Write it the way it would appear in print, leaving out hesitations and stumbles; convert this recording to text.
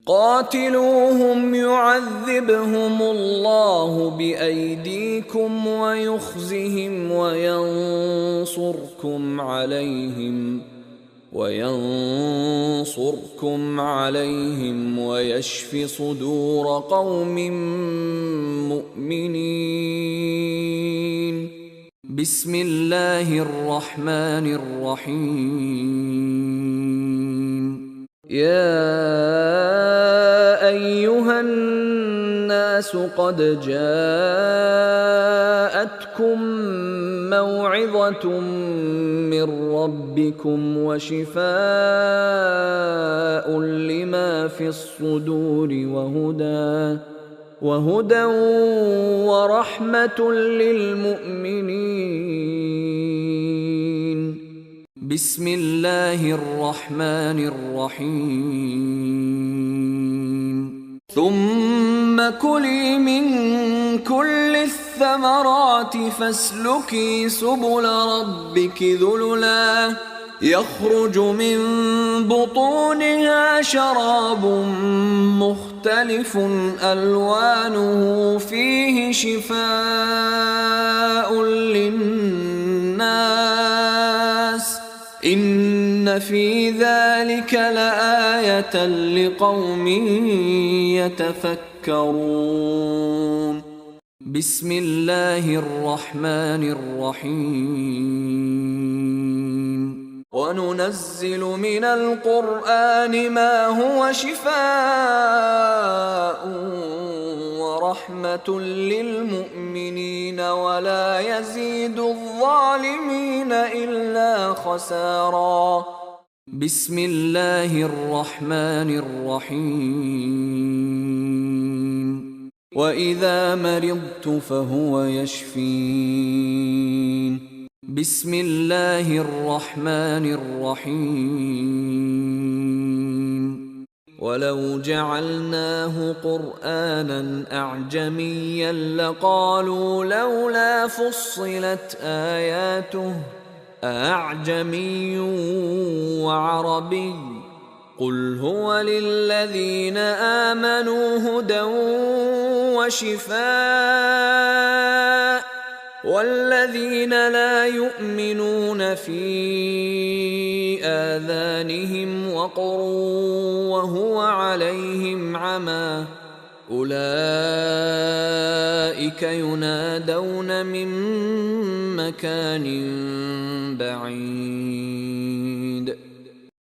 قاتلوهم يعذبهم الله بأيديكم ويخزهم وينصركم عليهم ويشف صدور قوم مؤمنين. بسم الله الرحمن الرحيم. يا أيها الناس قد جاءتكم موعظة من ربكم وشفاء لما في الصدور وهدى ورحمة للمؤمنين. بسم الله الرحمن الرحيم. ثم كلي من كل الثمرات فاسلكي سبل ربك ذللا يخرج من بطونها شراب مختلف ألوانه فيه شفاء للناس إن في ذلك لآية لقوم يتفكرون. بسم الله الرحمن الرحيم. وننزل من القرآن ما هو شفاء ورحمة للمؤمنين ولا يزيد الظالمين إلا خسارا. بسم الله الرحمن الرحيم. وإذا مرضت فهو يشفين. بسم الله الرحمن الرحيم. ولو جعلناه قرآنا أعجميا لقالوا لولا فصلت آياته أأعجمي وعربي قل هو للذين آمنوا هدى وشفاء والذين لا يؤمنون في آذانهم وقر وهو عليهم عمى أولئك ينادون من مكان بعيد.